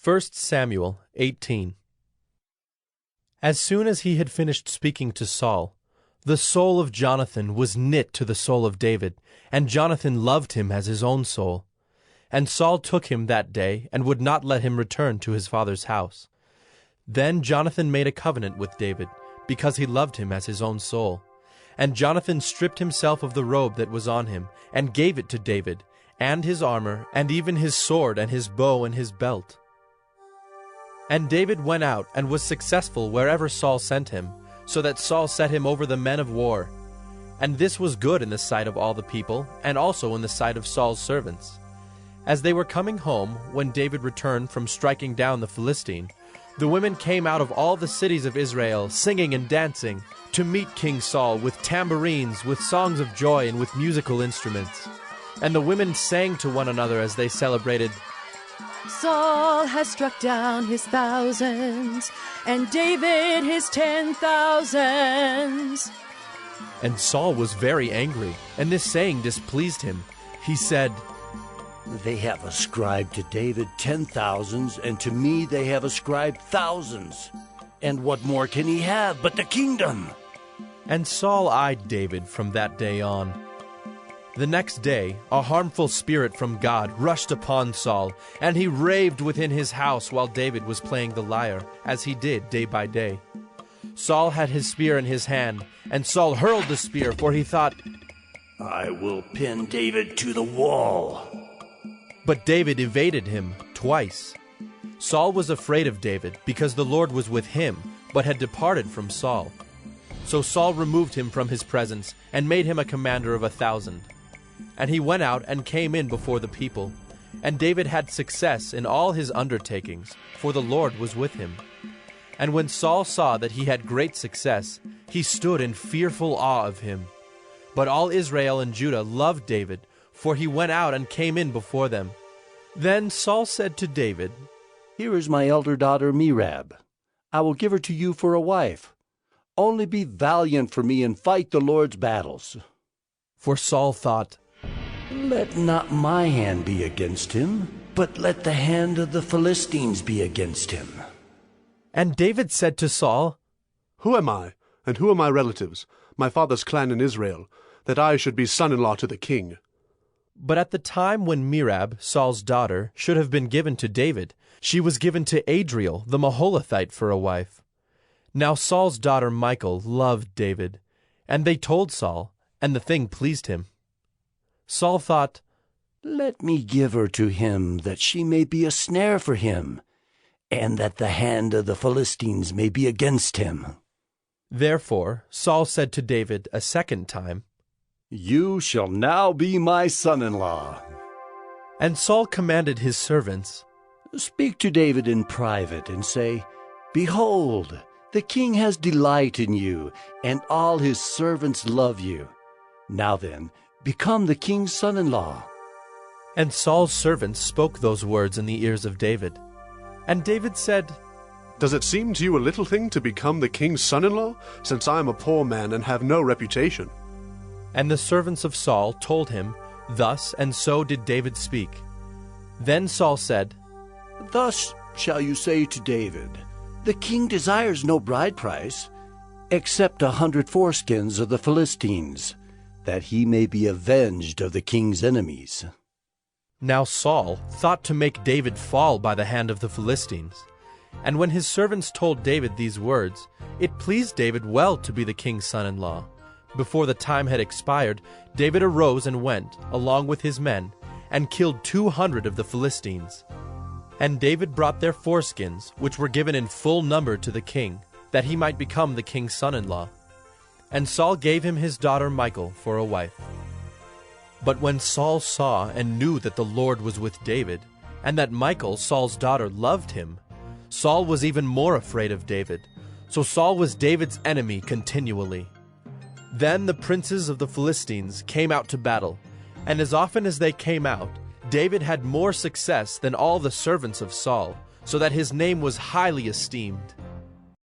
1 Samuel 18. As soon as he had finished speaking to Saul, the soul of Jonathan was knit to the soul of David, and Jonathan loved him as his own soul. And Saul took him that day, and would not let him return to his father's house. Then Jonathan made a covenant with David, because he loved him as his own soul. And Jonathan stripped himself of the robe that was on him, and gave it to David, and his armor, and even his sword, and his bow, and his belt. And David went out, and was successful wherever Saul sent him, so that Saul set him over the men of war. And this was good in the sight of all the people, and also in the sight of Saul's servants. As they were coming home, when David returned from striking down the Philistine, the women came out of all the cities of Israel, singing and dancing, to meet King Saul with tambourines, with songs of joy, and with musical instruments. And the women sang to one another as they celebrated, Saul has struck down his thousands, and David his 10,000s. And Saul was very angry, and this saying displeased him. He said, They have ascribed to David 10,000s, and to me they have ascribed thousands. And what more can he have but the kingdom? And Saul eyed David from that day on. The next day, a harmful spirit from God rushed upon Saul, and he raved within his house while David was playing the lyre, as he did day by day. Saul had his spear in his hand, and Saul hurled the spear, for he thought, I will pin David to the wall. But David evaded him twice. Saul was afraid of David, because the Lord was with him, but had departed from Saul. So Saul removed him from his presence, and made him a commander of 1,000. And he went out and came in before the people. And David had success in all his undertakings, for the Lord was with him. And when Saul saw that he had great success, he stood in fearful awe of him. But all Israel and Judah loved David, for he went out and came in before them. Then Saul said to David, Here is my elder daughter Merab. I will give her to you for a wife. Only be valiant for me and fight the Lord's battles. For Saul thought, Let not my hand be against him, but let the hand of the Philistines be against him. And David said to Saul, Who am I, and who are my relatives, my father's clan in Israel, that I should be son-in-law to the king? But at the time when Merab, Saul's daughter, should have been given to David, she was given to Adriel the Maholathite for a wife. Now Saul's daughter Michal loved David, and they told Saul, and the thing pleased him. Saul thought, Let me give her to him, that she may be a snare for him, and that the hand of the Philistines may be against him. Therefore Saul said to David a second time, You shall now be my son-in-law. And Saul commanded his servants, Speak to David in private, and say, Behold, the king has delight in you, and all his servants love you. Now then, become the king's son-in-law. And Saul's servants spoke those words in the ears of David. And David said, Does it seem to you a little thing to become the king's son-in-law, since I am a poor man and have no reputation? And the servants of Saul told him, Thus and so did David speak. Then Saul said, Thus shall you say to David, The king desires no bride price, except 100 foreskins of the Philistines, that he may be avenged of the king's enemies. Now Saul thought to make David fall by the hand of the Philistines. And when his servants told David these words, it pleased David well to be the king's son-in-law. Before the time had expired, David arose and went, along with his men, and killed 200 of the Philistines. And David brought their foreskins, which were given in full number to the king, that he might become the king's son-in-law. And Saul gave him his daughter Michal for a wife. But when Saul saw and knew that the Lord was with David, and that Michal, Saul's daughter, loved him, Saul was even more afraid of David. So Saul was David's enemy continually. Then the princes of the Philistines came out to battle, and as often as they came out, David had more success than all the servants of Saul, so that his name was highly esteemed.